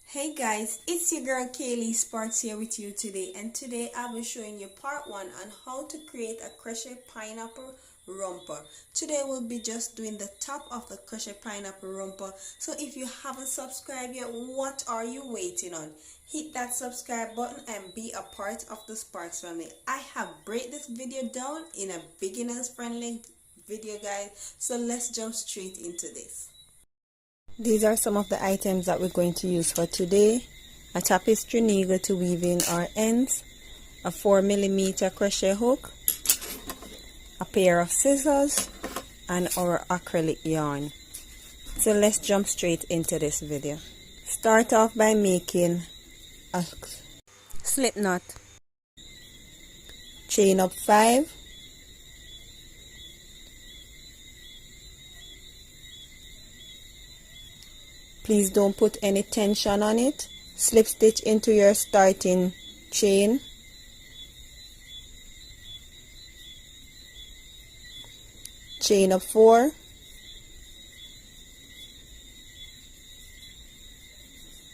Hey guys, it's your girl Kaylee Sparks here with you today, and today I will be showing you part 1 on how to create a crochet pineapple romper. Today we'll be just doing the top of the crochet pineapple romper. So if you haven't subscribed yet, what are you waiting on? Hit that subscribe button and be a part of the Sparks family. I have break this video down in a beginners friendly video guide, so let's jump straight into this. These are some of the items that we're going to use for today. A tapestry needle to weave in our ends, a 4mm crochet hook, a pair of scissors, and our acrylic yarn. So let's jump straight into this video. Start off by making a slip knot. Chain up 5. Please don't put any tension on it. Slip stitch into your starting chain. Chain up 4.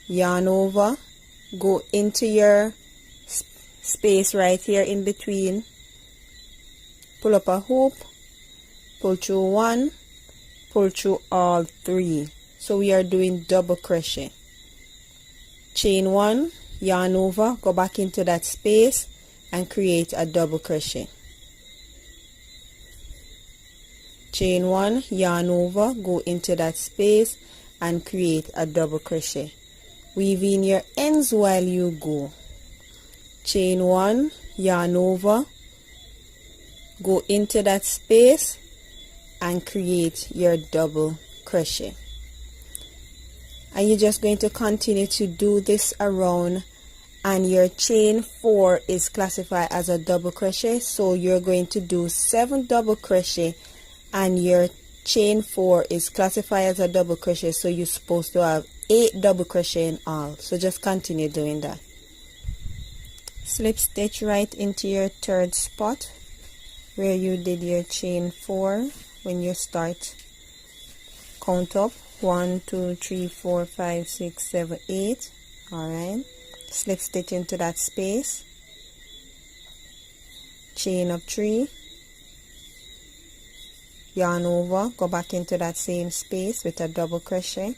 Yarn over. Go into your space right here in between. Pull up a hoop. Pull through 1. Pull through all 3. So we are doing double crochet. Chain 1, yarn over, go back into that space and create a double crochet. Chain 1, yarn over, go into that space and create a double crochet. Weave in your ends while you go. Chain 1, yarn over, go into that space and create your double crochet. And you're just going to continue to do this around, and your chain 4 is classified as a double crochet, so you're going to do 7 double crochet, and your chain 4 is classified as a double crochet, so you're supposed to have 8 double crochet in all. So just continue doing that. Slip stitch right into your 3rd spot where you did your chain 4 when you start. Count up 1 2 3 4 5 6 7 8. All right, slip stitch into that space, chain up 3, yarn over, go back into that same space with a double crochet,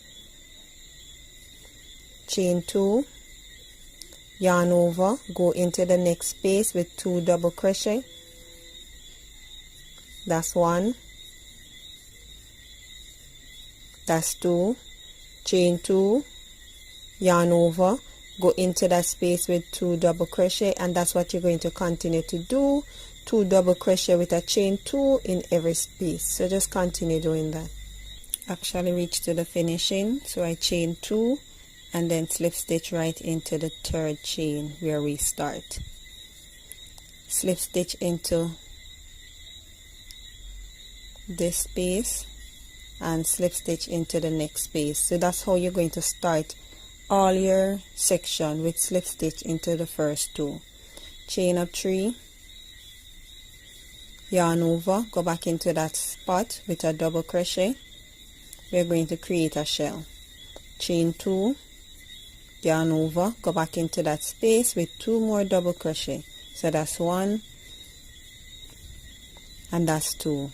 chain 2, yarn over, go into the next space with 2 double crochet. That's 1, that's 2, chain 2, yarn over, go into that space with 2 double crochet, and that's what you're going to continue to do. 2 double crochet with a chain 2 in every space. So just continue doing that. Actually reach to the finishing, so I chain 2 and then slip stitch right into the 3rd chain where we start. Slip stitch into this space and slip stitch into the next space. So that's how you're going to start all your section, with slip stitch into the first 2. Chain up 3, yarn over, go back into that spot with a double crochet. We're going to create a shell. Chain 2, yarn over, go back into that space with 2 more double crochet. So that's 1 and that's 2.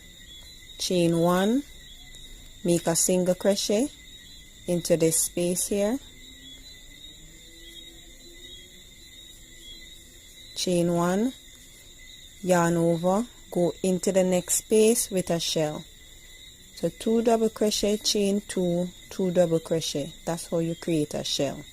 Chain 1, make a single crochet into this space here, chain 1, yarn over, go into the next space with a shell. So 2 double crochet, chain 2, 2 double crochet. That's how you create a shell.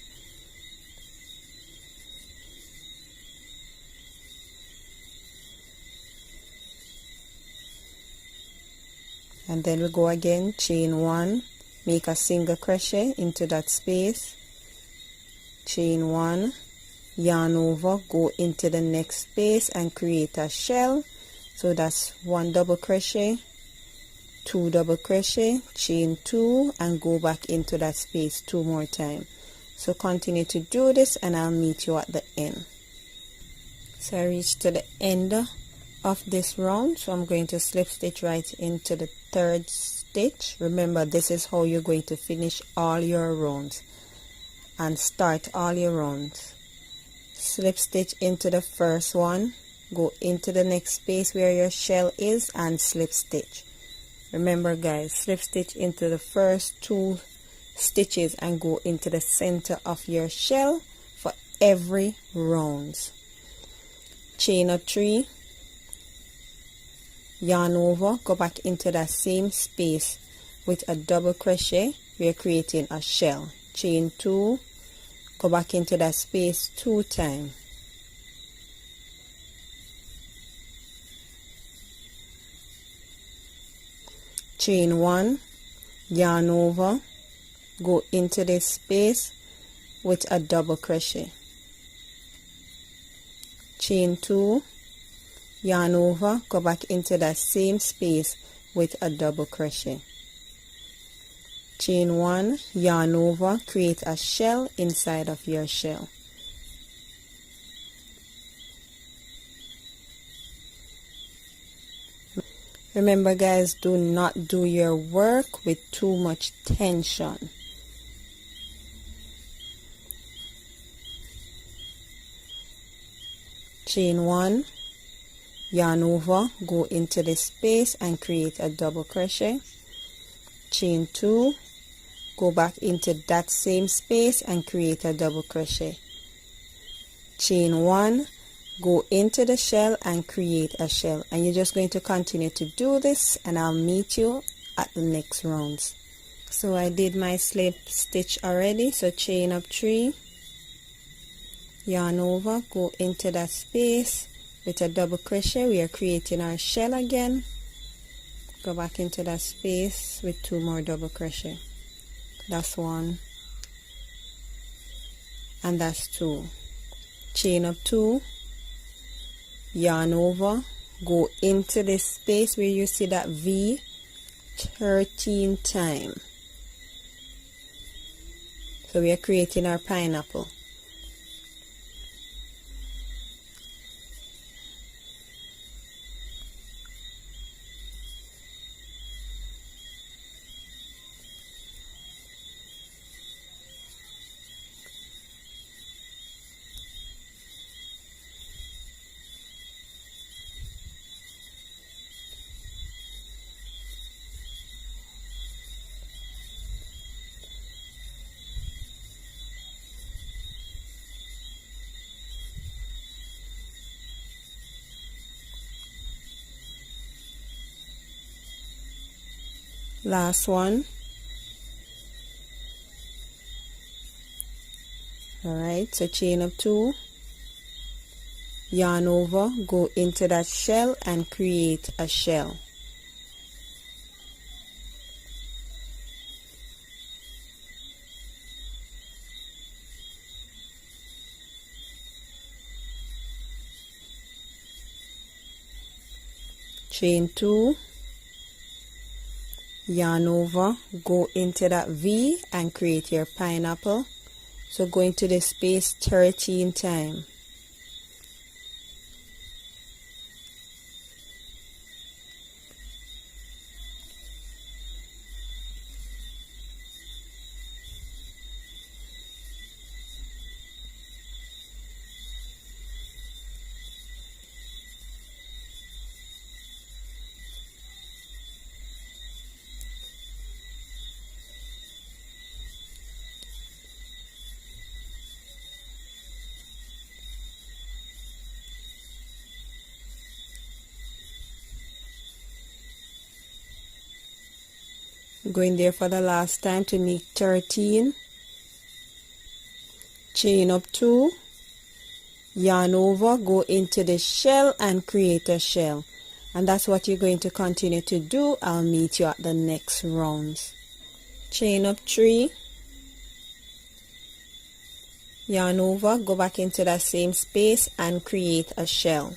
And then we go again, chain 1, make a single crochet into that space, chain 1, yarn over, go into the next space and create a shell. So that's 1 double crochet, 2 double crochet, chain 2, and go back into that space 2 more times. So continue to do this and I'll meet you at the end. So I reached to the end of this round, so I'm going to slip stitch right into the 3rd stitch. Remember, this is how you're going to finish all your rounds. and start all your rounds. Slip stitch into the first one, go into the next space where your shell is and slip stitch. Remember guys, slip stitch into the first 2 stitches and go into the center of your shell for every round. Chain up 3, yarn over, go back into that same space with a double crochet. We are creating a shell. Chain 2, go back into that space 2 times. Chain 1, yarn over, go into this space with a double crochet. Chain 2, yarn over, go back into that same space with a double crochet. Chain 1, yarn over, create a shell inside of your shell. Remember guys, do not do your work with too much tension. Chain 1, yarn over, go into this space and create a double crochet. Chain 2, go back into that same space and create a double crochet. Chain 1, go into the shell and create a shell, and you're just going to continue to do this, and I'll meet you at the next rounds. So I did my slip stitch already, so chain up 3, yarn over, go into that space with a double crochet. We are creating our shell again. Go back into that space with 2 more double crochet. That's 1 and that's 2. Chain up 2, yarn over, go into this space where you see that V 13 times. So we are creating our pineapple. Last one. Alright, so chain up 2, yarn over, go into that shell and create a shell. Chain 2, yarn over, go into that V and create your pineapple. So go into the space 13 times. Go in there for the last time to make 13. Chain up 2, yarn over, go into the shell and create a shell. And that's what you're going to continue to do. I'll meet you at the next rounds. Chain up 3, yarn over, go back into that same space and create a shell.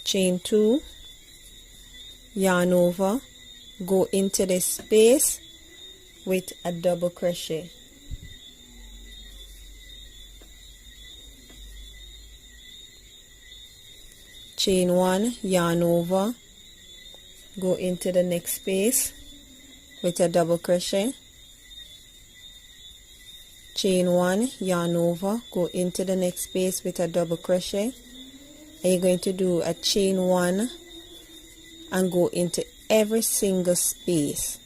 Chain 2, yarn over, go into this space with a double crochet. chain 1, yarn over, go into the next space with a double crochet, chain 1, yarn over, go into the next space with a double crochet, and you're going to do a chain 1 and go into every single space.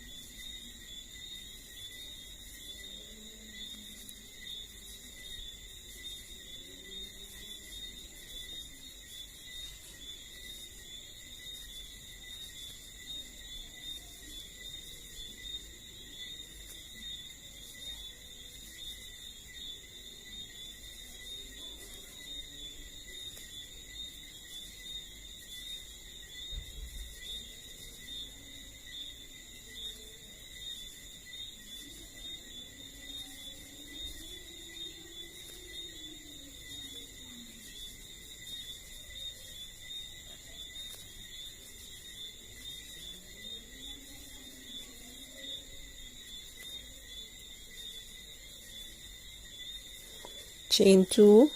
Chain 2,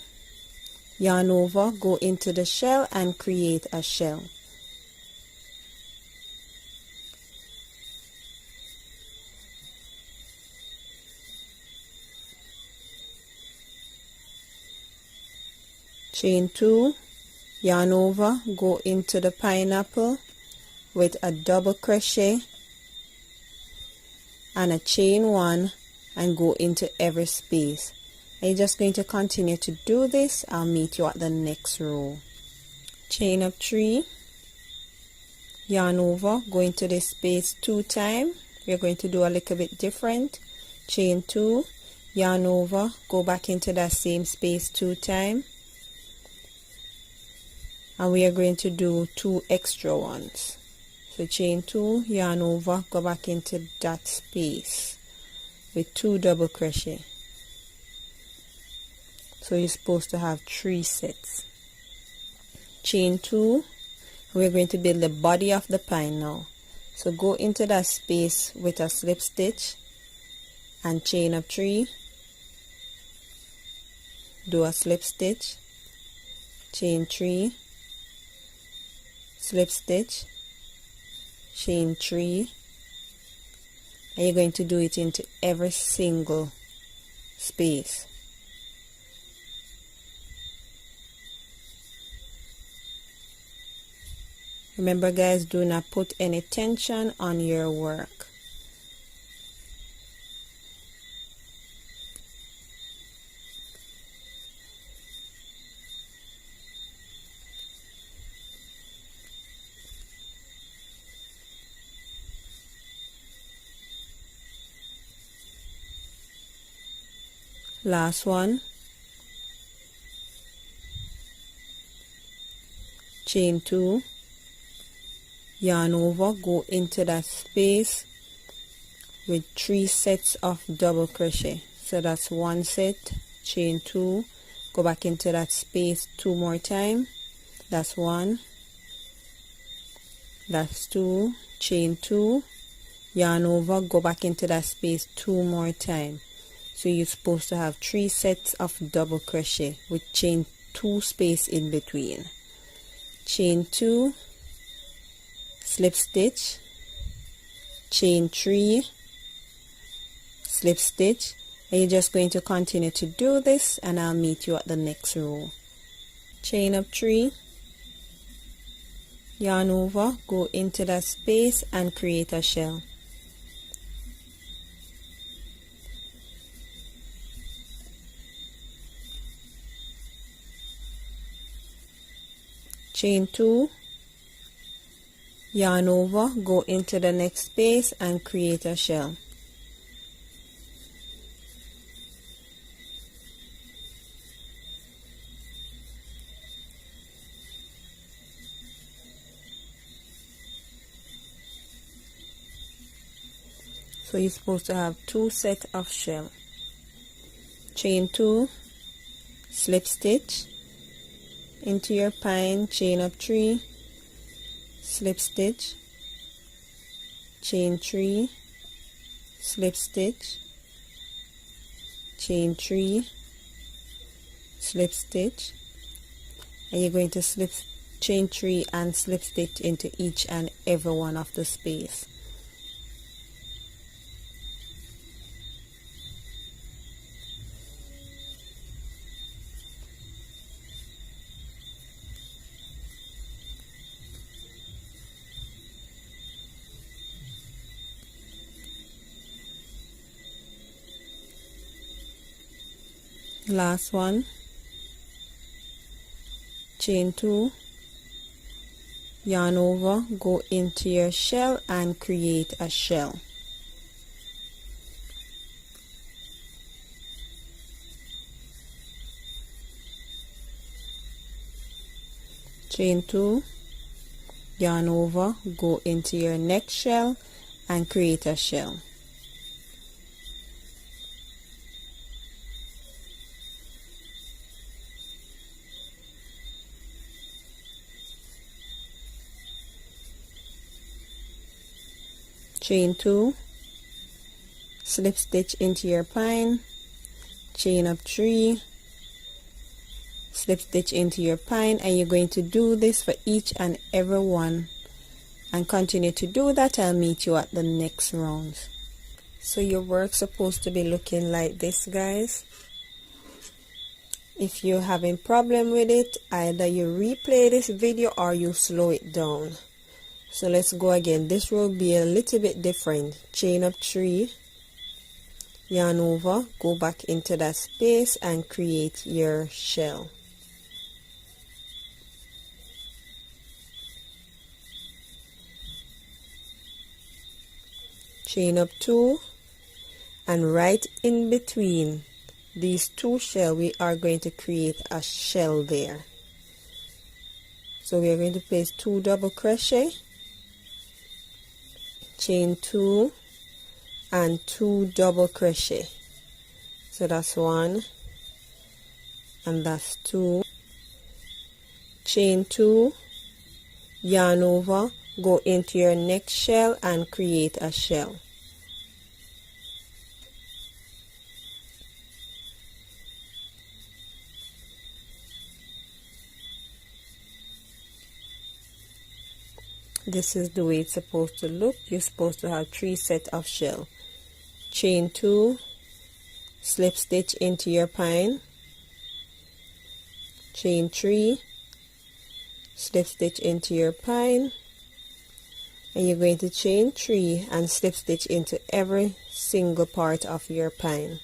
yarn over, go into the shell and create a shell. Chain 2, yarn over, go into the pineapple with a double crochet and a chain 1 and go into every space. And you're just going to continue to do this. I'll meet you at the next row. Chain up 3, yarn over, go into this space 2 times. We're going to do a little bit different. Chain 2, yarn over, go back into that same space 2 times, and we are going to do 2 extra ones. So chain 2, yarn over, go back into that space with 2 double crochet. So you're supposed to have 3 sets. Chain 2, we're going to build the body of the pine now. So go into that space with a slip stitch and chain up 3, do a slip stitch, chain 3, slip stitch, chain 3, and you're going to do it into every single space. Remember guys, do not put any tension on your work. Last one. Chain 2. Yarn over, go into that space with 3 sets of double crochet. So that's 1 set, chain 2, go back into that space 2 more times. That's 1, that's 2, chain 2, yarn over, go back into that space 2 more times. So you're supposed to have 3 sets of double crochet with chain 2 space in between. Chain 2, slip stitch, chain 3, slip stitch, and you're just going to continue to do this, and I'll meet you at the next row. Chain up 3, yarn over, go into that space and create a shell. Chain 2, yarn over, go into the next space and create a shell. So you're supposed to have 2 sets of shell. Chain 2, slip stitch into your pine, chain up 3, slip stitch, chain 3, slip stitch, chain 3, slip stitch, and you're going to slip chain 3 and slip stitch into each and every one of the space. Last one, chain 2, yarn over, go into your shell and create a shell. Chain 2, yarn over, go into your next shell and create a shell. Chain 2, slip stitch into your pine, chain up 3, slip stitch into your pine, and you're going to do this for each and every one and continue to do that. I'll meet you at the next round. So your work's supposed to be looking like this, guys. If you're having problem with it, either you replay this video or you slow it down. So let's go again. This will be a little bit different. Chain up 3, yarn over, go back into that space and create your shell. Chain up 2, and right in between these two shells we are going to create a shell there. So we are going to place 2 double crochet, chain 2 and 2 double crochet. So that's 1 and that's 2, chain 2, yarn over, go into your next shell and create a shell. This is the way it's supposed to look. You're supposed to have 3 sets of shell. Chain 2, slip stitch into your pine, chain 3, slip stitch into your pine, and you're going to chain 3 and slip stitch into every single part of your pine.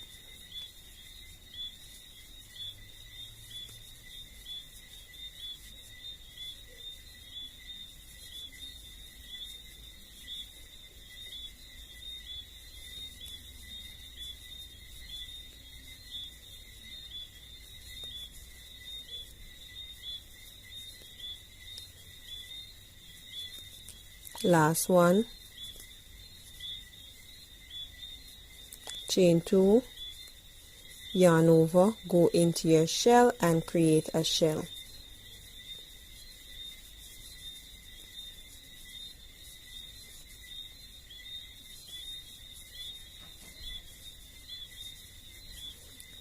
Last one, chain 2, yarn over, go into your shell and create a shell.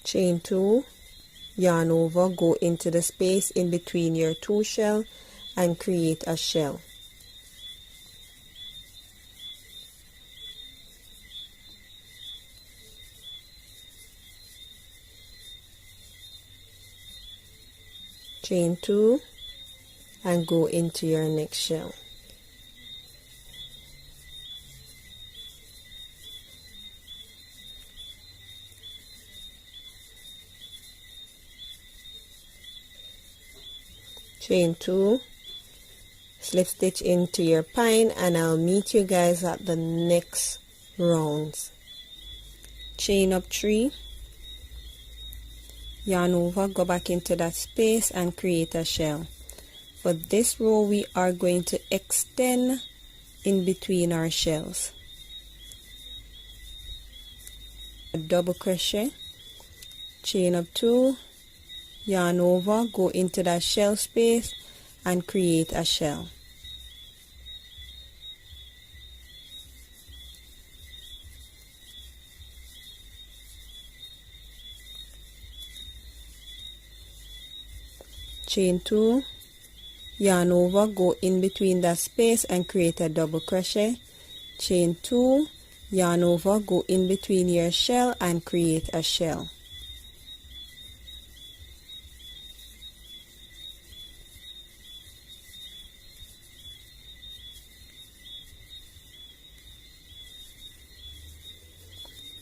Chain 2, yarn over, go into the space in between your 2 shells and create a shell. Chain 2 and go into your next shell. Chain 2, slip stitch into your pine, and I'll meet you guys at the next rounds. Chain up 3, yarn over, go back into that space and create a shell. For this row we are going to extend in between our shells. A double crochet, chain up 2, yarn over, go into that shell space and create a shell. Chain 2, yarn over, go in between that space and create a double crochet, chain 2, yarn over, go in between your shell and create a shell.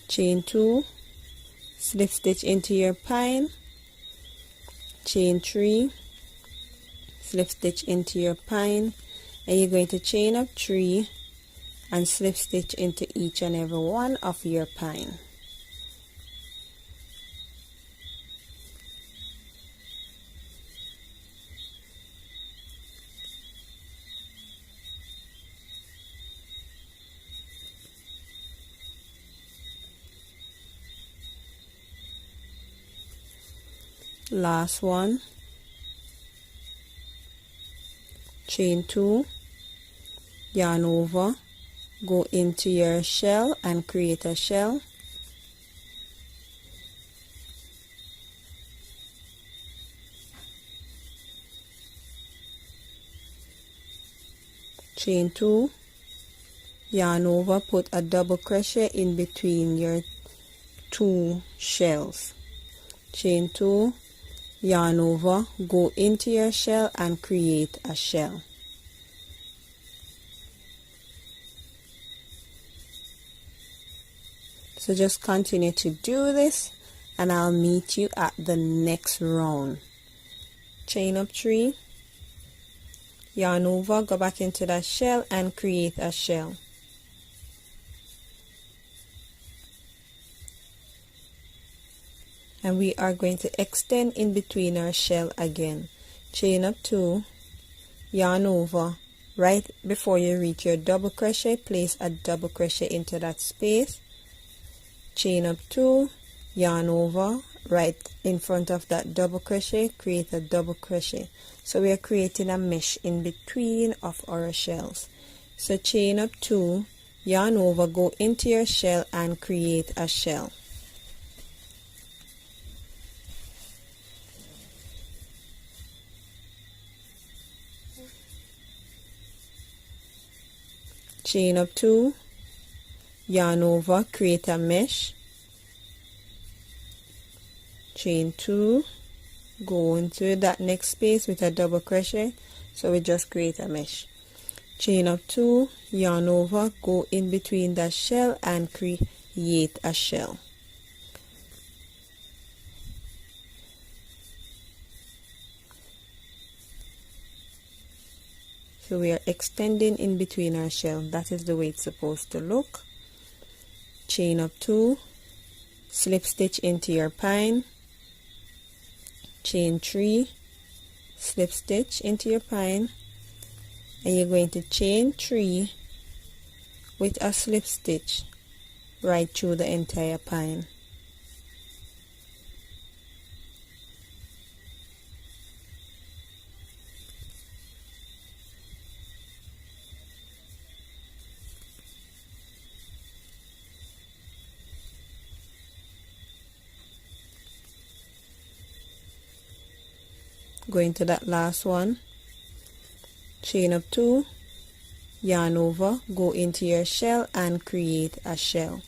Chain 2, slip stitch into your pine, chain 3, slip stitch into your pine, and you're going to chain up 3 and slip stitch into each and every one of your pine. Last one, chain 2, yarn over, go into your shell and create a shell, chain 2, yarn over, put a double crochet in between your 2 shells, chain 2, yarn over, go into your shell and create a shell. So just continue to do this and I'll meet you at the next round. Chain up 3, yarn over, go back into that shell and create a shell. And we are going to extend in between our shell again. Chain up 2, yarn over, right before you reach your double crochet, place a double crochet into that space, chain up 2, yarn over, right in front of that double crochet, create a double crochet. So we are creating a mesh in between of our shells. So chain up 2, yarn over, go into your shell and create a shell. Chain up 2, yarn over, create a mesh, chain 2, go into that next space with a double crochet, so we just create a mesh, chain up 2, yarn over, go in between that shell and create a shell. So we are extending in between our shell. That is the way it's supposed to look. Chain up 2, slip stitch into your pine, chain 3, slip stitch into your pine, and you're going to chain 3 with a slip stitch right through the entire pine. Go into that last one, chain up 2, yarn over, go into your shell and create a shell.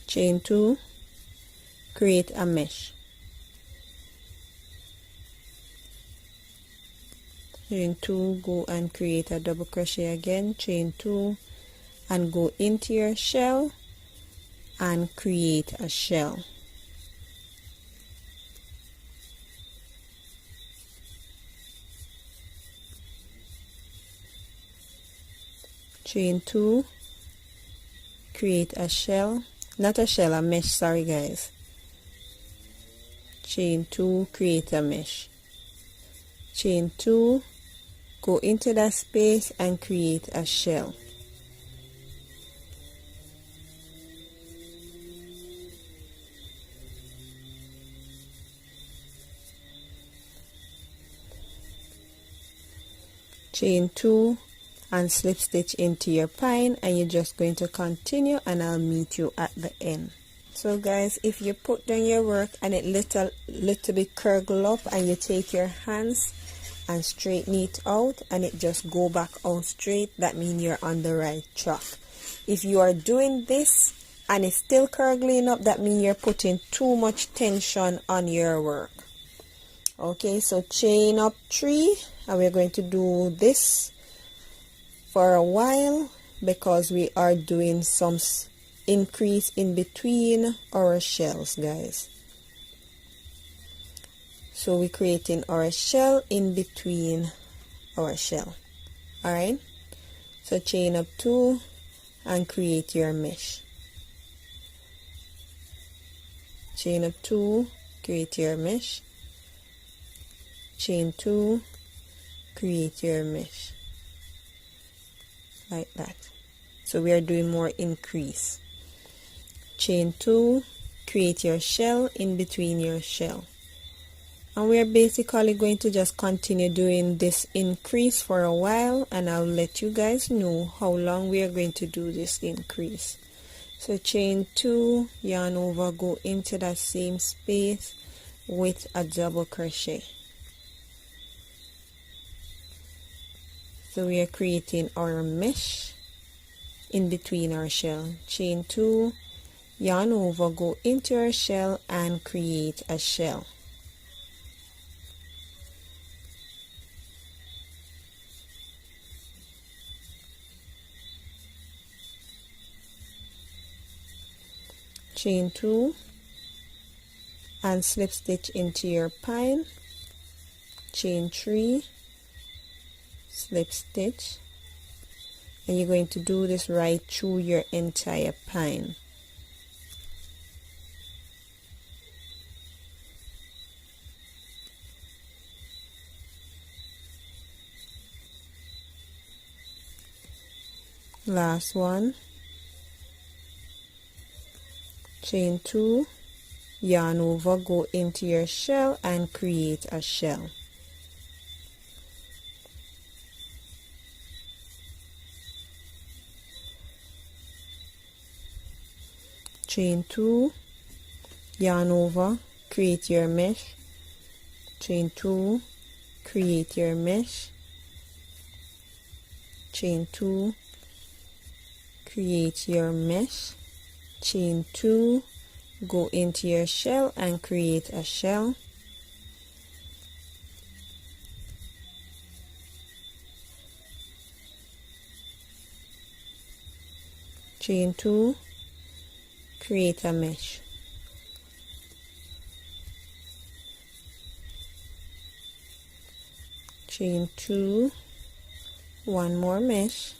Chain 2, create a mesh. Chain 2, go and create a double crochet again, chain 2 and go into your shell and create a shell. Chain 2, create a shell, not a shell, a mesh, sorry guys. Chain 2, create a mesh. Chain 2, go into that space and create a shell. Chain 2 and slip stitch into your pine, and you're just going to continue, and I'll meet you at the end. So guys, if you put down your work and it little bit curl up, and you take your hands and straighten it out and it just go back out straight, that means you're on the right track. If you are doing this and it's still curling up, that means you're putting too much tension on your work. Okay, so chain up 3, and we're going to do this for a while because we are doing some increase in between our shells, guys. So we're creating our shell in between our shell. Alright, so chain up 2 and create your mesh. Chain up 2, create your mesh. Chain 2, create your mesh, like that. So we are doing more increase. Chain 2, create your shell in between your shell, and we are basically going to just continue doing this increase for a while, and I'll let you guys know how long we are going to do this increase. So chain 2, yarn over, go into that same space with a double crochet. So we are creating our mesh in between our shell. Chain 2, yarn over, go into our shell and create a shell. Chain 2 and slip stitch into your pine. Chain 3, slip stitch, and you're going to do this right through your entire pine. Last one. Chain 2, yarn over, go into your shell and create a shell. Chain 2, yarn over, create your mesh. Chain 2, create your mesh. Chain 2, create your mesh. Chain 2, go into your shell and create a shell. Chain 2, create a mesh. Chain 2, one more mesh.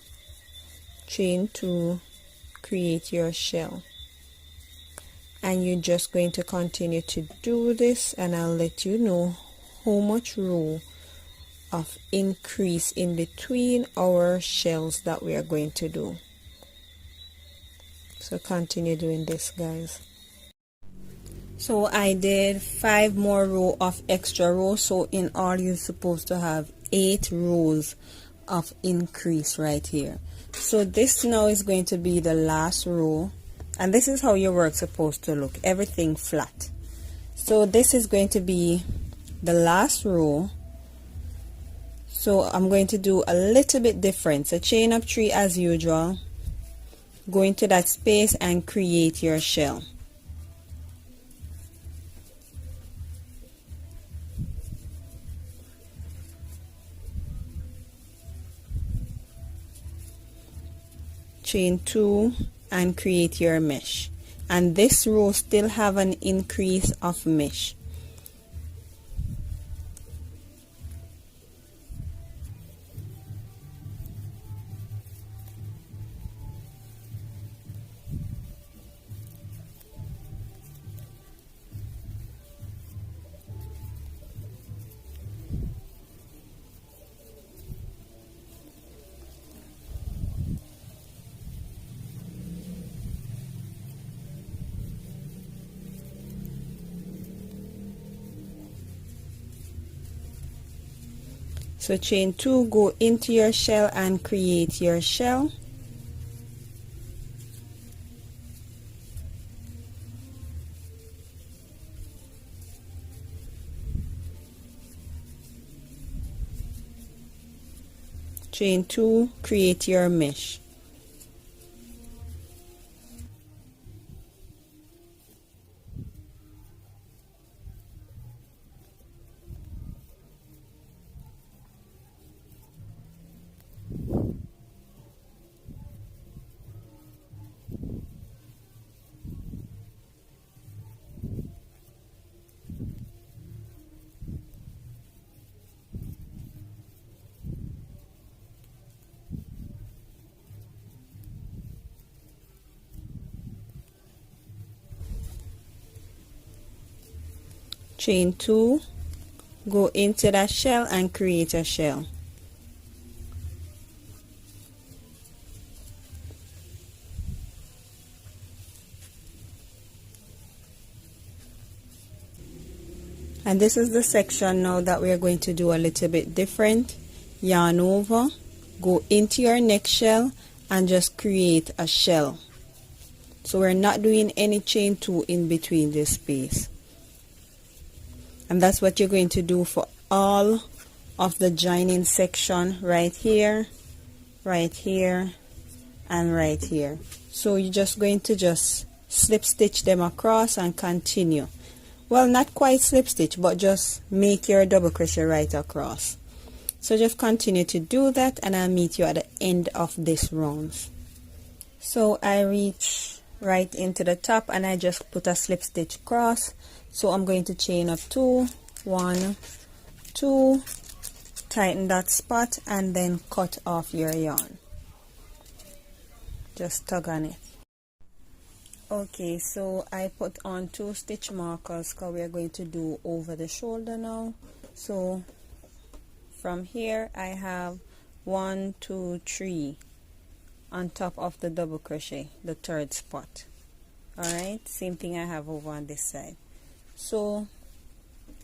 Chain 2, create your shell, and you're just going to continue to do this, and I'll let you know how much row of increase in between our shells that we are going to do. So continue doing this, guys. So I did 5 more row of extra rows, so in all you're supposed to have 8 rows of increase right here. So this now is going to be the last row, and this is how your work's supposed to look, everything flat. So this is going to be the last row, so I'm going to do a little bit different. So chain up 3 as usual, go into that space and create your shell. Chain 2 and create your mesh, and this row still have an increase of mesh. So chain 2, go into your shell and create your shell. Chain 2, create your mesh. Chain 2, go into that shell and create a shell. And this is the section now that we are going to do a little bit different. Yarn over, go into your next shell and just create a shell. So we're not doing any chain 2 in between this space. And that's what you're going to do for all of the joining section right here, and right here. So you're just going to just slip stitch them across and continue. Well, not quite slip stitch, but just make your double crochet right across. So just continue to do that, and I'll meet you at the end of this round. So I reach right into the top and I just put a slip stitch across. So I'm going to chain up 2, 1, 2, tighten that spot, and then cut off your yarn. Just tug on it. Okay, so I put on 2 stitch markers because we are going to do over the shoulder now. So from here I have 1, 2, 3 on top of the double crochet, the third spot. Alright, same thing I have over on this side. So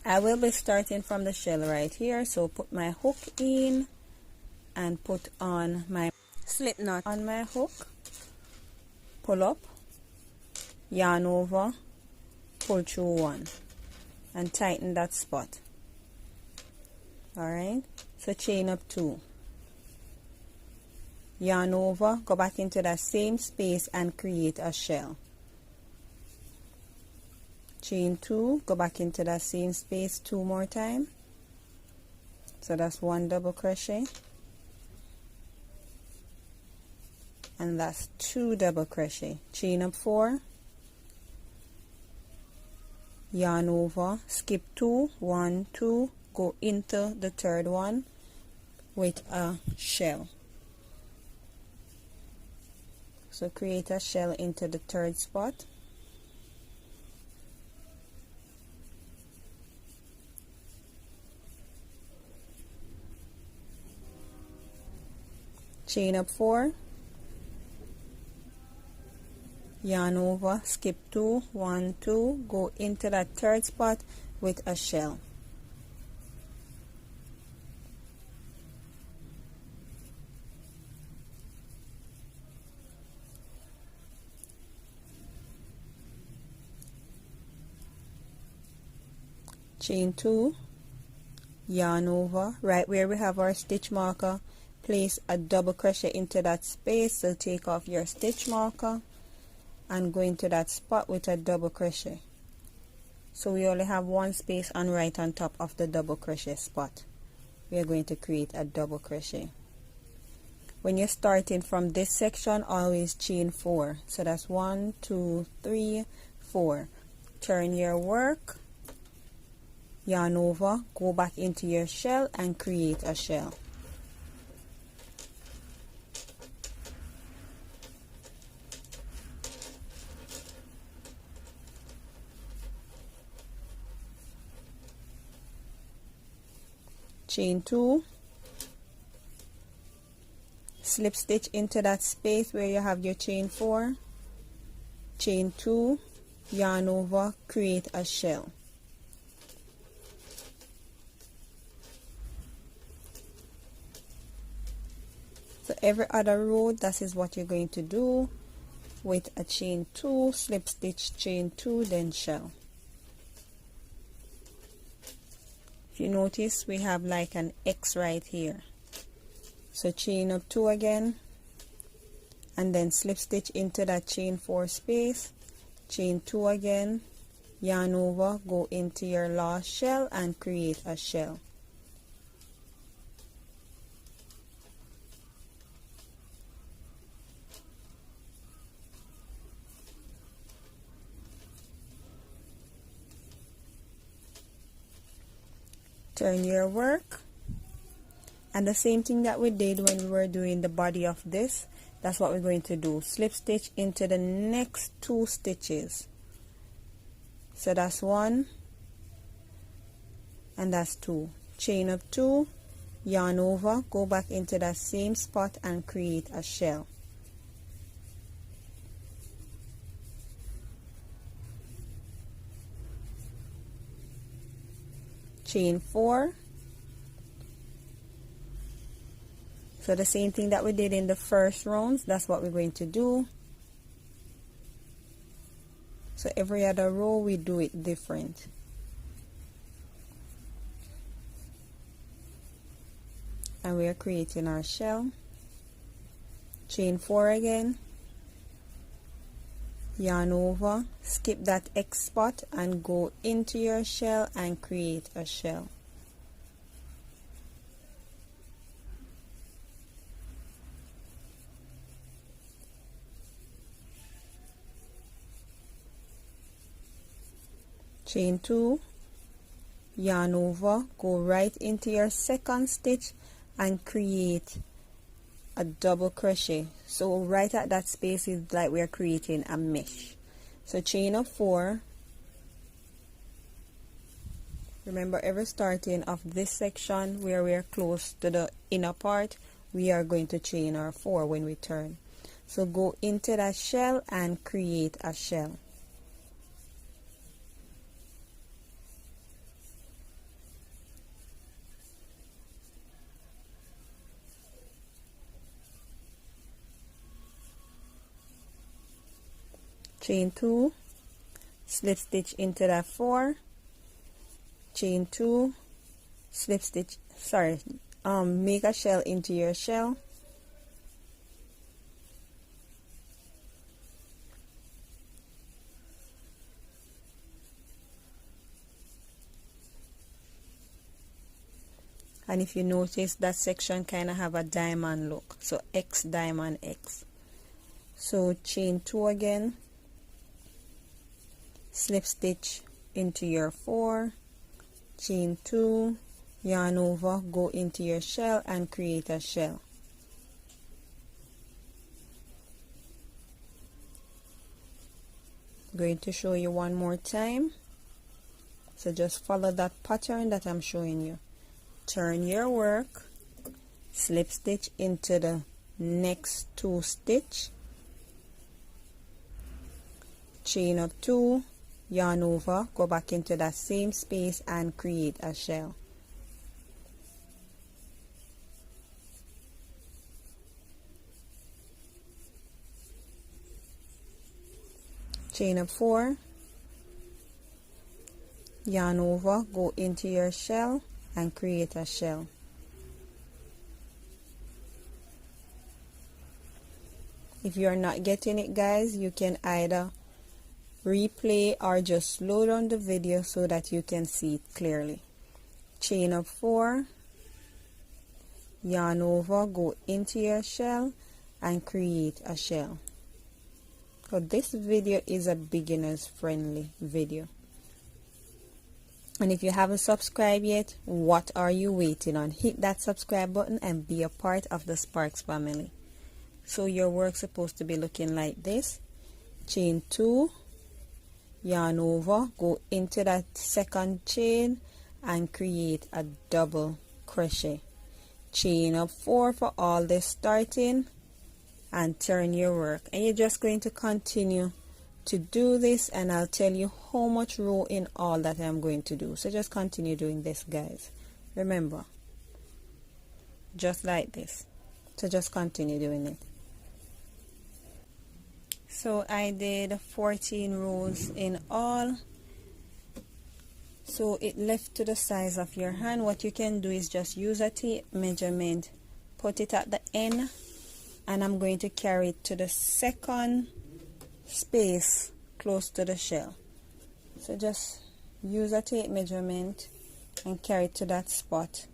I will be starting from the shell right here. So put my hook in and put on my slip knot on my hook, pull up, yarn over, pull through 1 and tighten that spot. Alright, so chain up 2, yarn over, go back into that same space and create a shell. Chain 2, go back into that same space 2 more times. So that's 1 double crochet, and that's 2 double crochet. Chain up 4, yarn over, skip 2, 1, 2, go into the third one with a shell. So create a shell into the third spot. Chain up 4, yarn over, skip 2, 1, 2, go into that third spot with a shell. Chain 2, yarn over, right where we have our stitch marker, place a double crochet into that space. So take off your stitch marker and go into that spot with a double crochet. So we only have 1 space on right on top of the double crochet spot. We are going to create a double crochet. When you're starting from this section, always chain 4. So that's 1, 2, 3, 4. Turn your work, yarn over, go back into your shell and create a shell. Chain 2, slip stitch into that space where you have your chain 4, chain 2, yarn over, create a shell. So every other row, that is what you're going to do with a chain 2, slip stitch, chain 2, then shell. If you notice, we have like an X right here. So chain up 2 again, and then slip stitch into that chain 4 space, chain 2 again, yarn over, go into your last shell and create a shell. Turn your work, and the same thing that we did when we were doing the body of this, that's what we're going to do. Slip stitch into the next 2 stitches. So that's 1 and that's 2. Chain up 2, yarn over, go back into that same spot and create a shell. Chain 4. So the same thing that we did in the first rounds, that's what we're going to do. So every other row we do it different. And we are creating our shell. Chain 4 again, yarn over, skip that X spot and go into your shell and create a shell. Chain 2, yarn over, go right into your second stitch and create a double crochet. So right at that space is like we are creating a mesh. So chain up 4. Remember, every starting of this section where we are close to the inner part, we are going to chain our 4 when we turn. So go into that shell and create a shell. Chain 2, slip stitch into that 4, chain 2, slip stitch, make a shell into your shell, and if you notice, that section kind of have a diamond look, so X, diamond, X. So chain 2 again, slip stitch into your 4, chain 2, yarn over, go into your shell and create a shell. I'm going to show you one more time, so just follow that pattern that I'm showing you. Turn your work, slip stitch into the next 2 stitch, chain up 2, yarn over, go back into that same space and create a shell. Chain up 4, yarn over, go into your shell and create a shell. If you are not getting it, guys, you can either replay or just slow down the video so that you can see it clearly. Chain up 4, yarn over, go into your shell and create a shell. So this video is a beginner's friendly video, and if you haven't subscribed yet, what are you waiting on? Hit that subscribe button and be a part of the Sparks family. So your work's supposed to be looking like this. Chain 2, yarn over, go into that second chain and create a double crochet. Chain up 4 for all this starting and turn your work, and you're just going to continue to do this, and I'll tell you how much row in all that I'm going to do. So just continue doing this, guys. Remember, just like this. So just continue doing it. So I did 14 rows in all. So it left to the size of your hand. What you can do is just use a tape measurement, put it at the end, and I'm going to carry it to the second space close to the shell. So just use a tape measurement and carry it to that spot,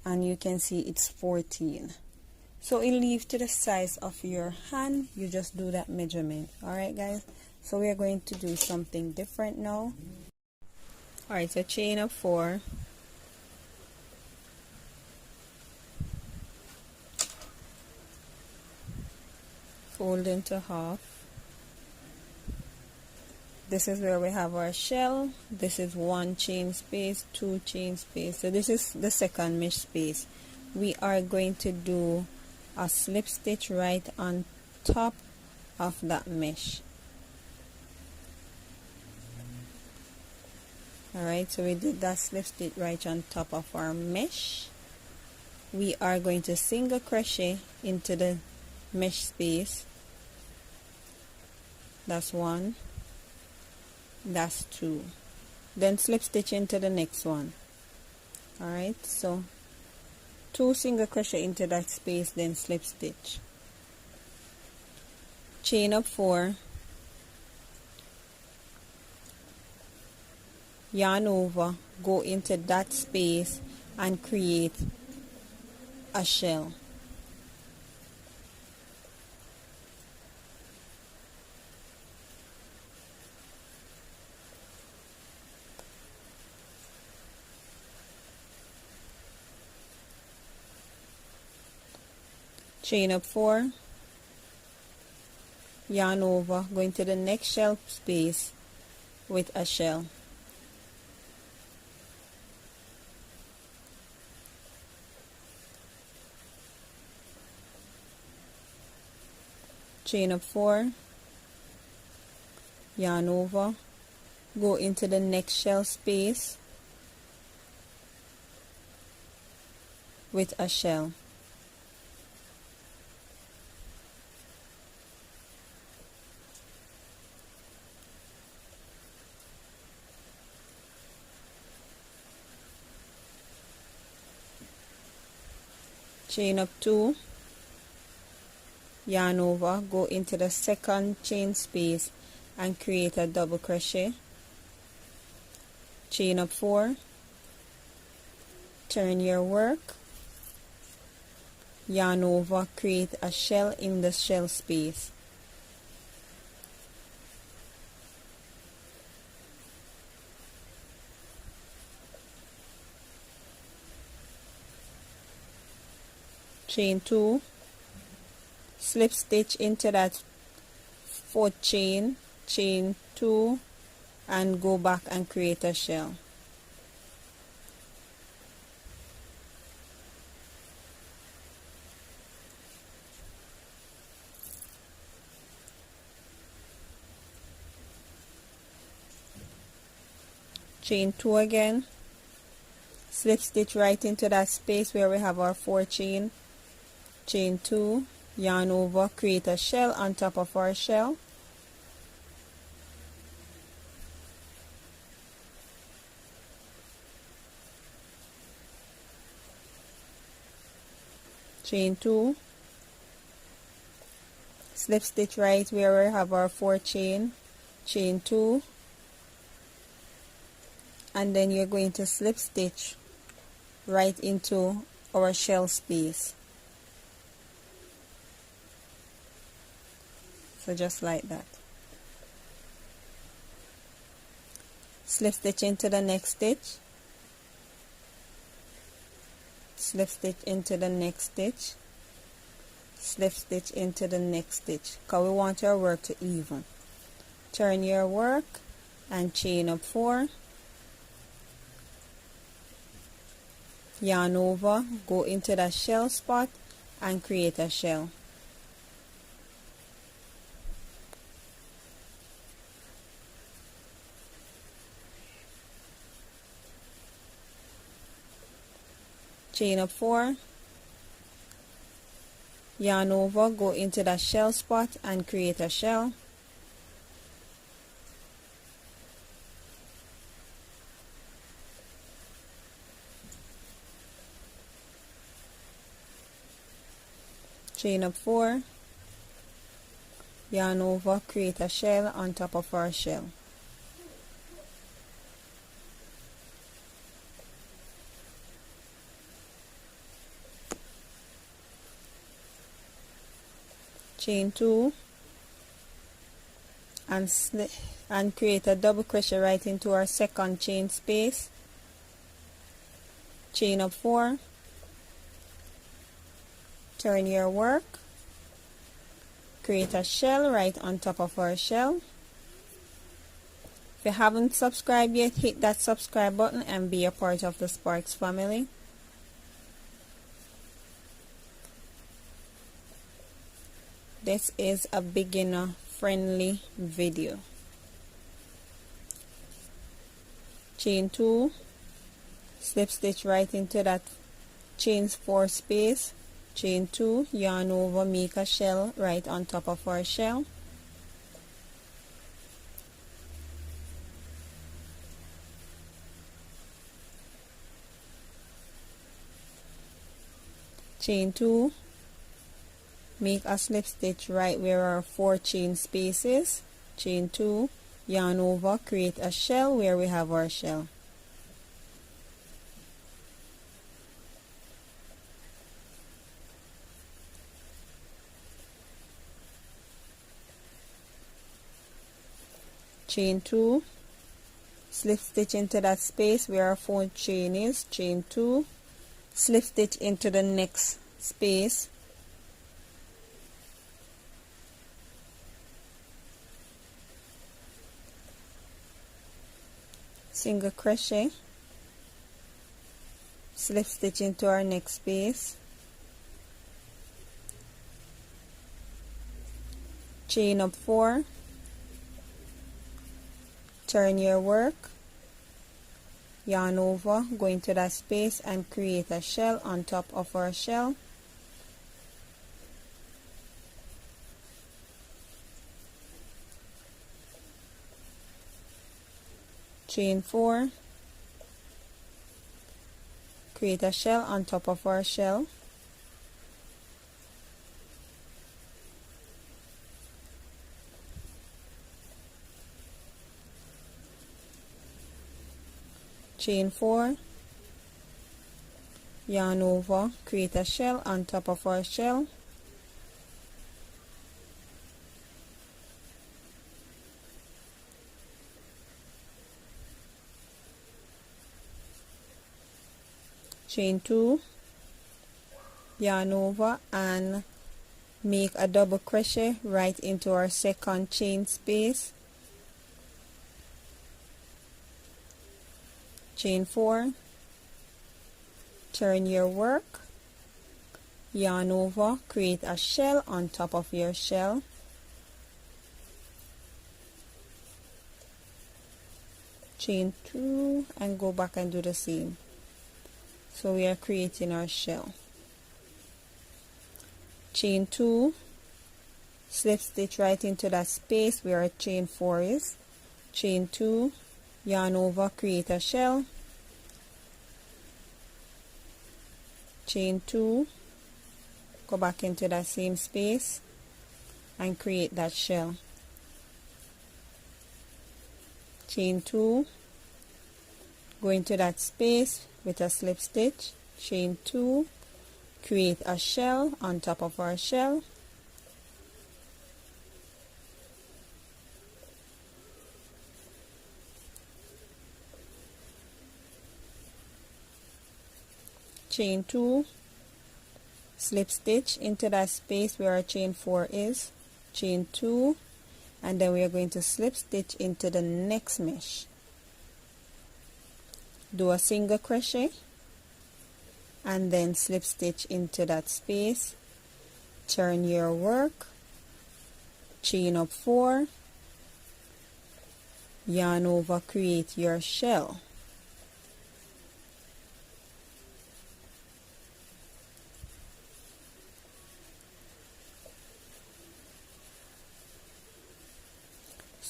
and you can see it's 14. So it leaves to the size of your hand. You just do that measurement. Alright guys, so we are going to do something different now. Alright, so chain of 4, fold into half. This is where we have our shell. This is 1 chain space, 2 chain space. So this is the second mesh space. We are going to do a slip stitch right on top of that mesh. Alright, so we did that slip stitch right on top of our mesh. We are going to single crochet into the mesh space. That's 1, that's 2. Then slip stitch into the next one. Alright, so 2 single crochet into that space, then slip stitch, chain up 4, yarn over, go into that space and create a shell. Chain up 4, yarn over, go into the next shell space with a shell. Chain up 4, yarn over, go into the next shell space with a shell. Chain up 2, yarn over, go into the second chain space and create a double crochet. Chain up 4, turn your work, yarn over, create a shell in the shell space. Chain 2, slip stitch into that 4th chain, chain 2, and go back and create a shell. Chain 2 again, slip stitch right into that space where we have our 4 chain, chain 2, yarn over, create a shell on top of our shell. Chain 2, slip stitch right where we have our 4 chain, chain 2, and then you're going to slip stitch right into our shell space. So just like that. Slip stitch into the next stitch, slip stitch into the next stitch, slip stitch into the next stitch, because we want our work to even. Turn your work and chain up 4, yarn over, go into the shell spot and create a shell. Chain up 4, yarn over, go into that shell spot and create a shell. Chain up 4, yarn over, create a shell on top of our shell. Chain 2 and create a double crochet right into our second chain space. Chain up 4, turn your work, create a shell right on top of our shell. If you haven't subscribed yet, hit that subscribe button and be a part of the Sparks family. This is a beginner friendly video. Chain 2, slip stitch right into that chain 4 space. Chain 2, yarn over, make a shell right on top of our shell. Chain 2, make a slip stitch right where our 4 chain spaces. Chain 2, yarn over, create a shell where we have our shell. Chain 2, slip stitch into that space where our 4th chain is. Chain 2, slip stitch into the next space. Single crochet, slip stitch into our next space, chain up 4, turn your work, yarn over, go into that space and create a shell on top of our shell. Chain 4, create a shell on top of our shell. Chain 4, yarn over, create a shell on top of our shell. Chain 2, yarn over and make a double crochet right into our second chain space. Chain 4, turn your work, yarn over, create a shell on top of your shell. Chain 2 and go back and do the same. So we are creating our shell. Chain 2, slip stitch right into that space where our chain 4 is. Chain 2, yarn over, create a shell. Chain 2, go back into that same space and create that shell. Chain 2, go into that space with a slip stitch. Chain 2, create a shell on top of our shell. Chain 2, slip stitch into that space where our chain 4 is. Chain 2, and then we are going to slip stitch into the next mesh. Do a single crochet and then slip stitch into that space, turn your work, chain up 4, yarn over, create your shell.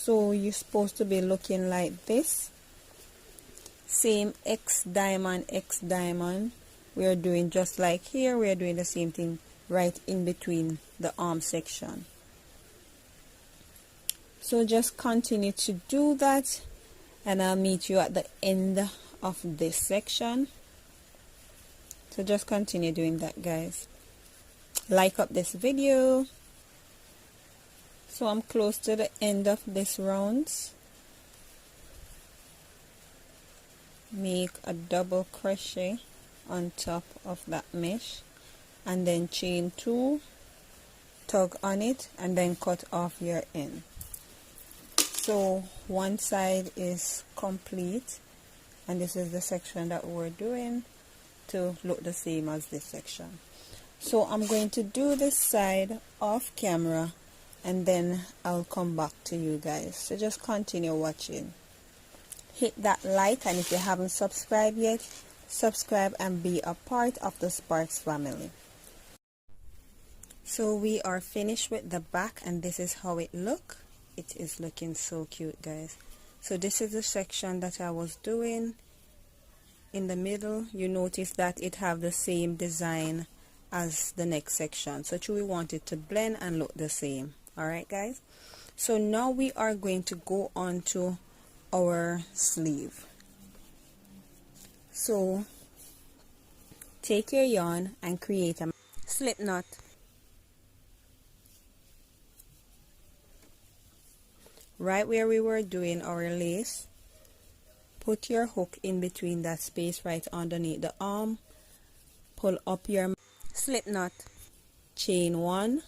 So you're supposed to be looking like this. Same X diamond, X diamond. We are doing just like here. We are doing the same thing right in between the arm section. So just continue to do that, and I'll meet you at the end of this section. So just continue doing that, guys. Like up this video. So I'm close to the end of this rounds. Make a double crochet on top of that mesh, and then chain 2, tug on it, and then cut off your end. So one side is complete, and this is the section that we're doing to look the same as this section. So I'm going to do this side off camera, and then I'll come back to you guys. So just continue watching. Hit that like, and if you haven't subscribed yet, subscribe and be a part of the Sparks family. So we are finished with the back, and this is how it look. It is looking so cute, guys. So this is the section that I was doing. In the middle, you notice that it have the same design as the next section, so we want it to blend and look the same. Alright, guys, so now we are going to go on to our sleeve. So take your yarn and create a slip knot. Right where we were doing our lace, put your hook in between that space right underneath the arm, pull up your slip knot, chain 1,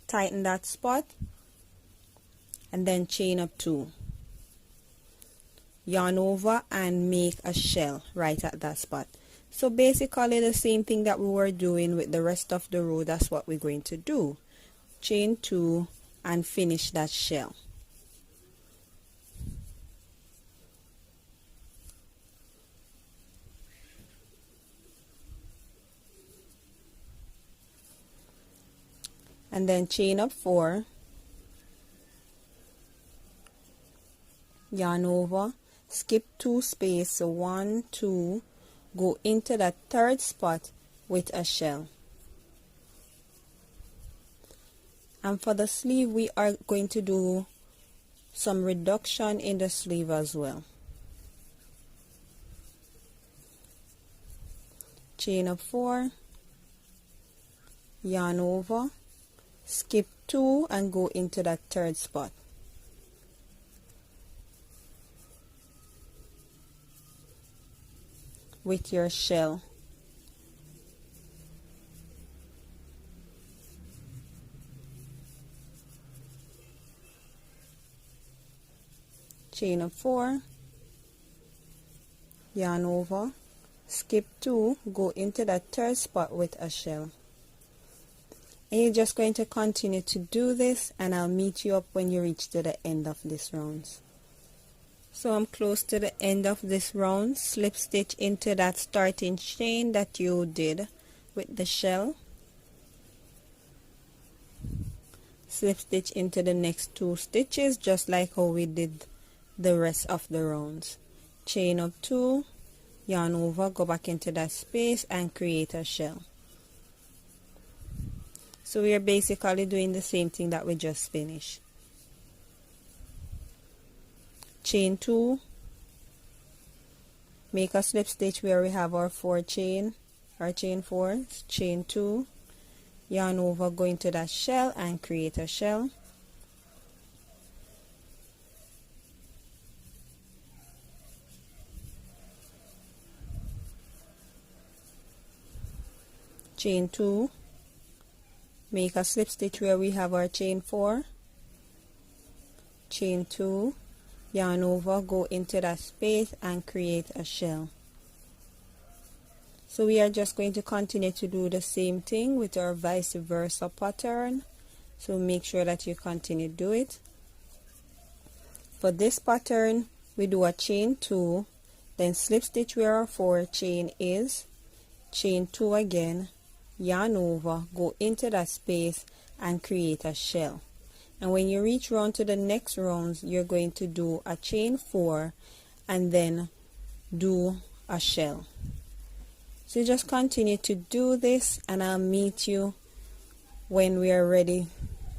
tighten that spot, and then chain up 2, yarn over and make a shell right at that spot. So basically the same thing that we were doing with the rest of the row, that's what we're going to do. Chain 2 and finish that shell. And then chain up 4, yarn over, skip 2 space, so 1, 2, go into that third spot with a shell. And for the sleeve, we are going to do some reduction in the sleeve as well. Chain up 4, yarn over, skip 2 and go into that third spot. With your shell. Chain up 4, yarn over, skip 2, go into that third spot with a shell. And you're just going to continue to do this, and I'll meet you up when you reach to the end of this round. So I'm close to the end of this round. Slip stitch into that starting chain that you did with the shell. Slip stitch into the next 2 stitches, just like how we did the rest of the rounds. Chain up 2, yarn over, go back into that space and create a shell. So we are basically doing the same thing that we just finished. Chain 2, make a slip stitch where we have our 4 chain, our chain 4, chain 2, yarn over, go into that shell and create a shell. Chain 2, make a slip stitch where we have our chain 4, chain 2, yarn over, go into that space and create a shell. So we are just going to continue to do the same thing with our vice versa pattern. So make sure that you continue to do it. For this pattern, we do a chain 2, then slip stitch where our 4 chain is, chain 2 again, yarn over, go into that space and create a shell. And when you reach round to the next rounds, you're going to do a chain 4 and then do a shell. So just continue to do this, and I'll meet you when we are ready.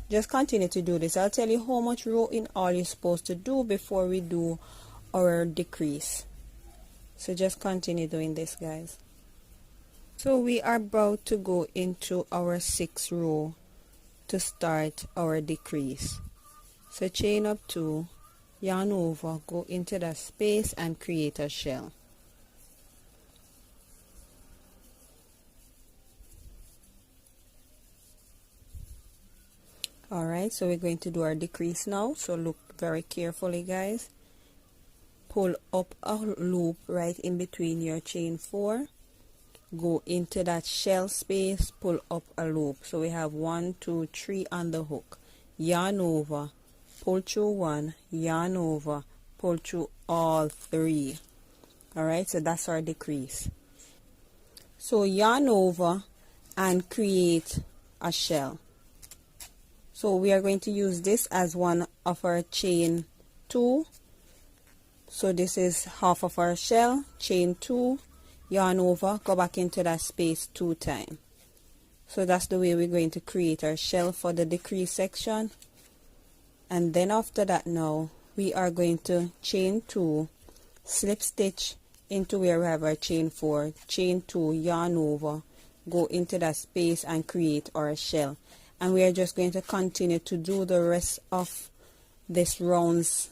Just continue to do this. I'll tell you how much row in all you're supposed to do before we do our decrease. So just continue doing this, guys. So we are about to go into our 6th row to start our decrease. So chain up 2, yarn over, go into that space and create a shell. Alright, so we're going to do our decrease now. So look very carefully, guys. Pull up a loop right in between your chain 4. Go into that shell space, pull up a loop. So we have 1, 2, 3 on the hook. Yarn over, pull through 1, yarn over, pull through all 3. Alright, so that's our decrease. So yarn over and create a shell. So we are going to use this as one of our chain 2. So this is half of our shell, chain 2, yarn over, go back into that space 2 times. So that's the way we're going to create our shell for the decrease section. And then after that, now we are going to chain 2, slip stitch into where we have our chain 4, chain 2, yarn over, go into that space and create our shell. And we are just going to continue to do the rest of this rounds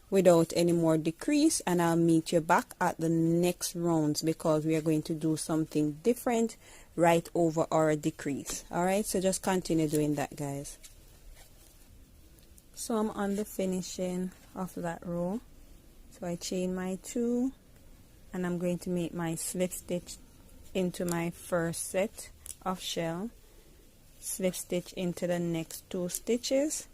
without any more decrease, and I'll meet you back at the next rounds because we are going to do something different right over our decrease. Alright, so just continue doing that, guys. So I'm on the finishing of that row, so I chain my 2 and I'm going to make my slip stitch into my first set of shell, slip stitch into the next 2 stitches.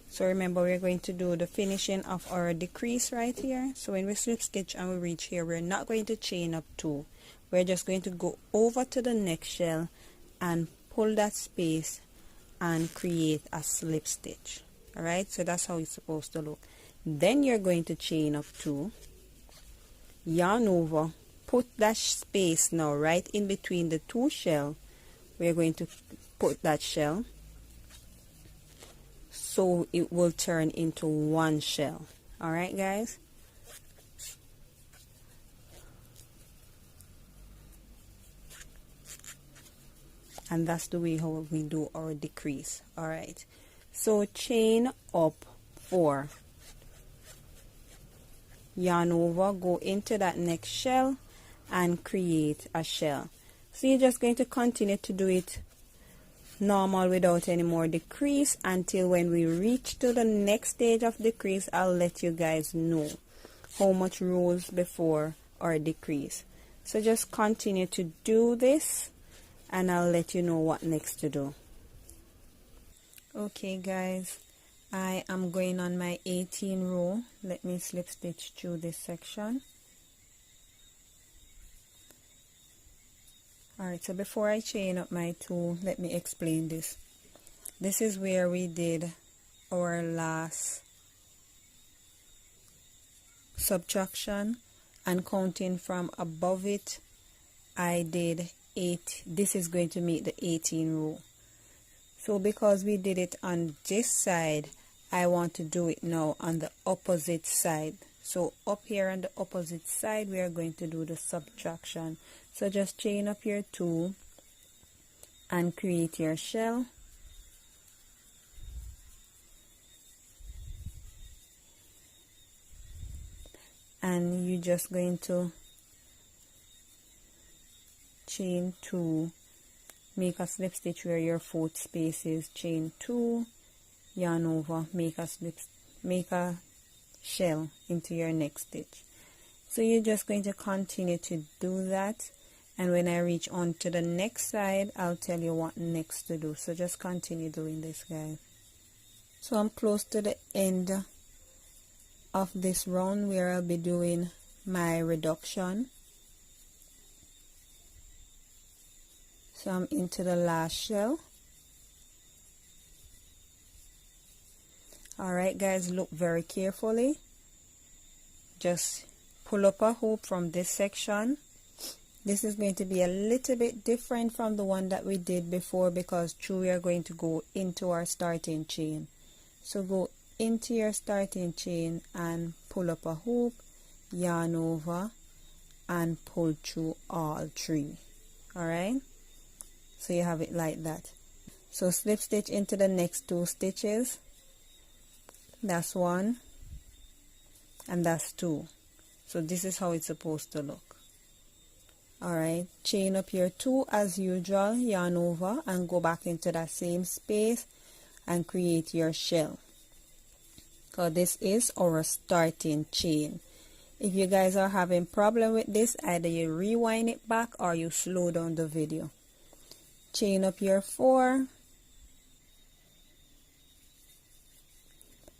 So remember, we're going to do the finishing of our decrease right here. So when we slip stitch and we reach here, we're not going to chain up 2. We're just going to go over to the next shell and pull that space and create a slip stitch. Alright, so that's how it's supposed to look. Then you're going to chain up 2, yarn over, put that space now right in between the 2 shell. We're going to put that shell so it will turn into 1 shell. Alright, guys. And that's the way how we do our decrease. Alright, so chain up 4, yarn over, go into that next shell and create a shell. So you're just going to continue to do it normal without any more decrease until when we reach to the next stage of decrease. I'll let you guys know how much rows before our decrease. So just continue to do this and I'll let you know what next to do. Okay, guys, I am going on my 18 row. Let me slip stitch through this section. Alright, so before I chain up my 2, let me explain this. This is where we did our last subtraction, and counting from above it, I did 8. This is going to make the 18 row. So because we did it on this side, I want to do it now on the opposite side. So up here on the opposite side, we are going to do the subtraction. So just chain up your 2 and create your shell. And you're just going to chain 2, make a slip stitch where your 4th space is, chain 2, yarn over, make a shell into your next stitch. So you're just going to continue to do that, and when I reach on to the next side, I'll tell you what next to do. So just continue doing this, guys. So I'm close to the end of this round where I'll be doing my reduction. So I'm into the last shell. Alright guys, look very carefully. Just pull up a hoop from this section. This is going to be a little bit different from the one that we did before, because we are going to go into our starting chain. So go into your starting chain and pull up a hoop, yarn over, and pull through all three. Alright, so you have it like that. So slip stitch into the next 2 stitches. That's 1 and that's 2. So this is how it's supposed to look. Alright, chain up your 2 as usual, yarn over and go back into that same space and create your shell. So this is our starting chain. If you guys are having problem with this, either you rewind it back or you slow down the video. Chain up your 4,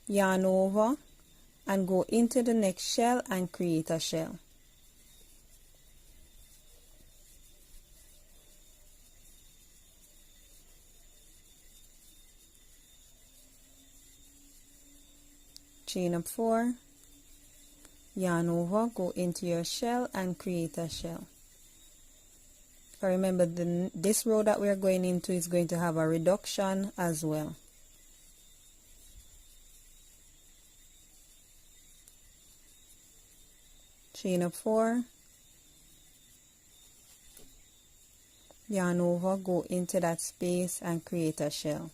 yarn over and go into the next shell and create a shell. Chain up 4, yarn over, go into your shell and create a shell. Remember, this row that we are going into is going to have a reduction as well. Chain up 4, yarn over, go into that space and create a shell.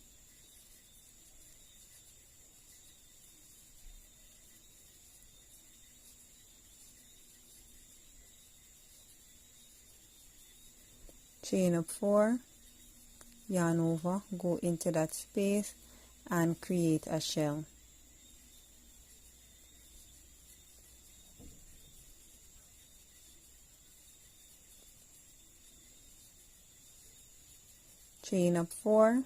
Chain up 4, yarn over, go into that space and create a shell. Chain up 4,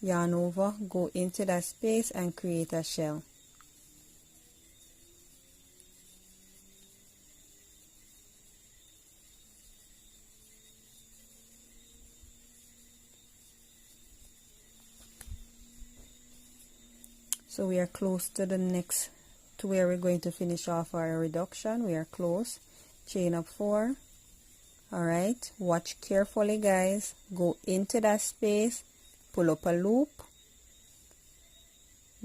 yarn over, go into that space and create a shell. So we are close to the next, to where we're going to finish off our reduction. We are close. Chain up 4. Alright, watch carefully guys. Go into that space, pull up a loop,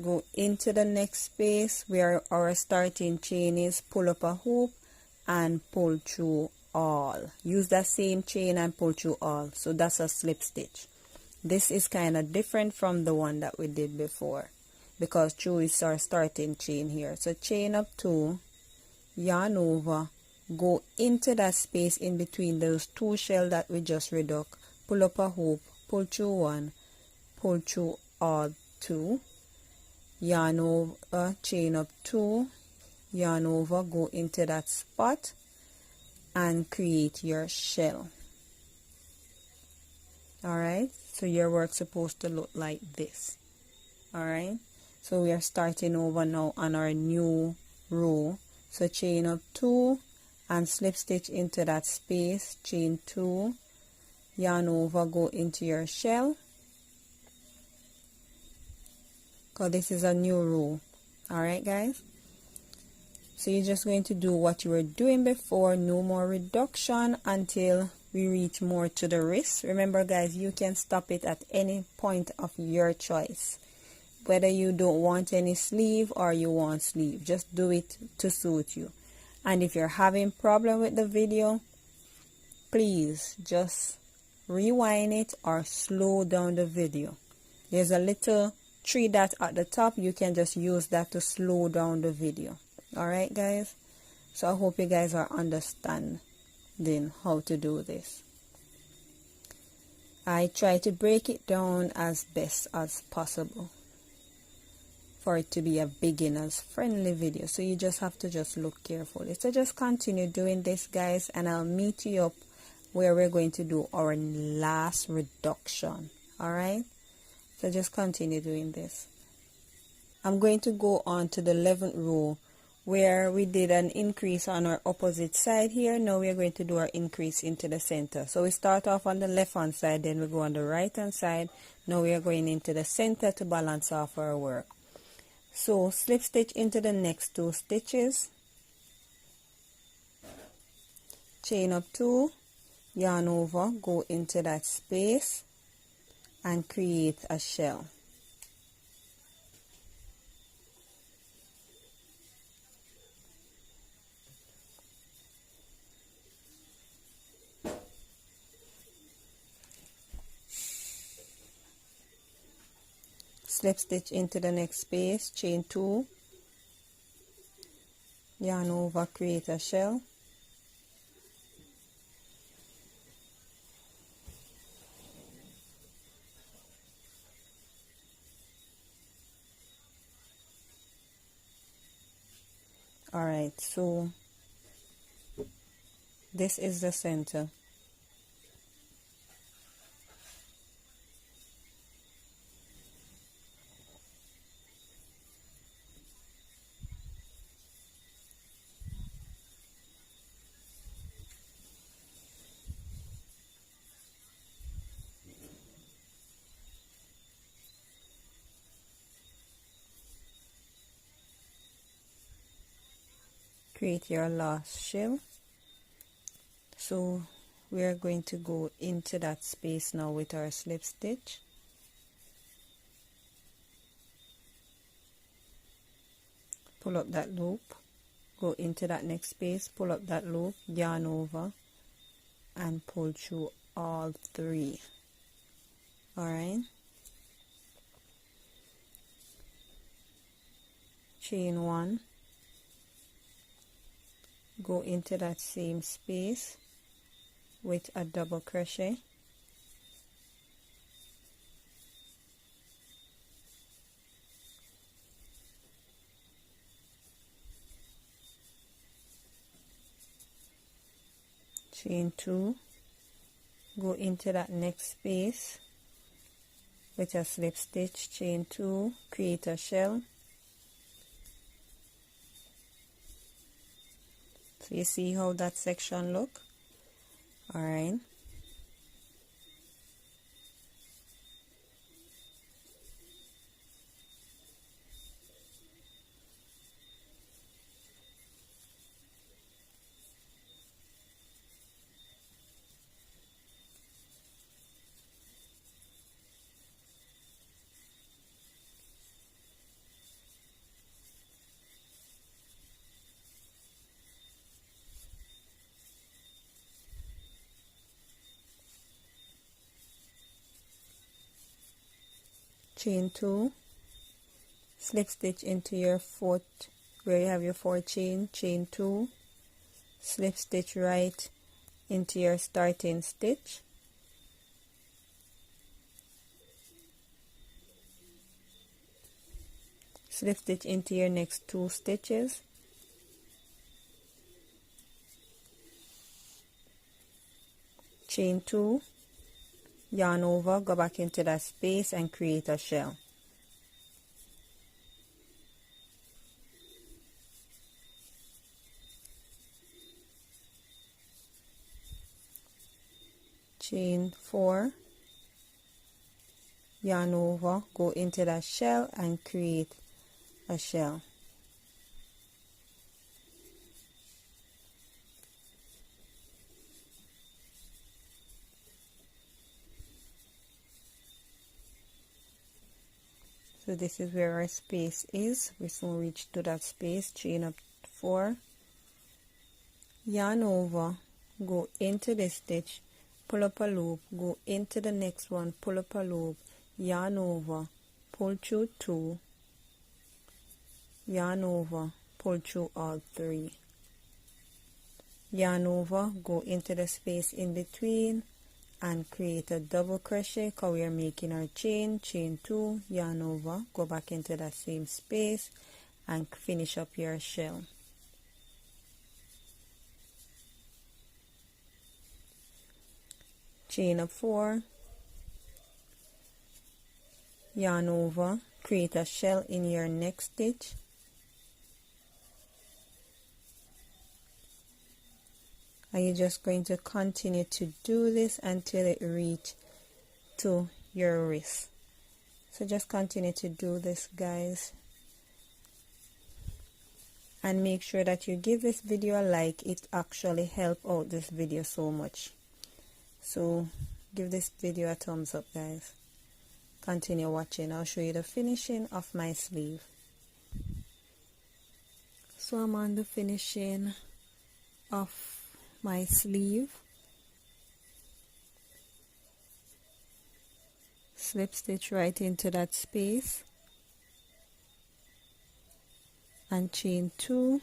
go into the next space where our starting chain is, pull up a hoop and pull through all. Use that same chain and pull through all. So that's a slip stitch. This is kind of different from the one that we did before, because through is our starting chain here. So chain up 2, yarn over, go into that space in between those 2 shells that we just reduced, pull up a hoop, pull through 1, pull through all 2, yarn over, chain up 2, yarn over, go into that spot and create your shell. Alright, so your work's supposed to look like this. Alright, so we are starting over now on our new row. So chain up 2 and slip stitch into that space, chain 2, yarn over, go into your shell, because this is a new row. Alright guys, so you're just going to do what you were doing before, no more reduction until we reach more to the wrist. Remember guys, you can stop it at any point of your choice, whether you don't want any sleeve or you want sleeve. Just do it to suit you. And if you're having problem with the video, please just rewind it or slow down the video. There's a little 3 dot at the top. You can just use that to slow down the video. Alright guys, so I hope you guys are understanding how to do this. I try to break it down as best as possible for it to be a beginner's friendly video. So you just have to just look carefully. So just continue doing this guys, and I'll meet you up where we're going to do our last reduction. Alright, so just continue doing this. I'm going to go on to the 11th row where we did an increase on our opposite side here, now we are going to do our increase into the center. So we start off on the left hand side, then we go on the right hand side. Now we are going into the center to balance off our work. So slip stitch into the next 2 stitches, chain up 2, yarn over, go into that space and create a shell. Slip stitch into the next space, chain 2, yarn over, create a shell. Alright, so this is the center. Create your last shell. So we are going to go into that space now with our slip stitch. Pull up that loop, go into that next space, pull up that loop, yarn over and pull through all 3. Alright, chain 1, go into that same space with a double crochet, chain 2, go into that next space with a slip stitch, chain 2, create a shell. So you see how that section look? Alright. Chain 2, slip stitch into your 4th, where you have your 4 chain, chain 2, slip stitch right into your starting stitch, slip stitch into your next 2 stitches, chain 2, yarn over, go back into that space and create a shell. Chain 4, yarn over, go into that shell and create a shell. So this is where our space is. We soon reach to that space. Chain up 4, yarn over, go into this stitch, pull up a loop, go into the next one, pull up a loop, yarn over, pull through 2, yarn over, pull through all 3, yarn over, go into the space in between and create a double crochet because we are making our chain, chain 2, yarn over, go back into that same space and finish up your shell. Chain up 4, yarn over, create a shell in your next stitch, and you're just going to continue to do this until it reach to your wrist. So just continue to do this, guys, and make sure that you give this video a like. It actually help out this video so much. So give this video a thumbs up, guys. Continue watching. I'll show you the finishing of my sleeve. So I'm on the finishing of my sleeve. Slip stitch right into that space and chain 2,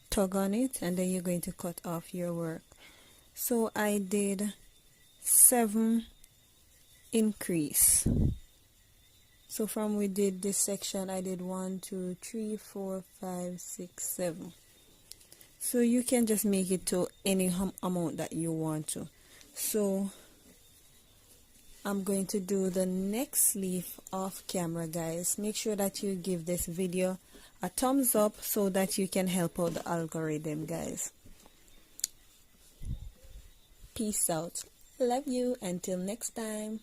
tug on it, and then you're going to cut off your work. So I did 7 increase. So from we did this section, I did 1, 2, 3, 4, 5, 6, 7. So you can just make it to any amount that you want to. So I'm going to do the next sleeve off camera, guys. Make sure that you give this video a thumbs up so that you can help out the algorithm, guys. Peace out. Love you. Until next time.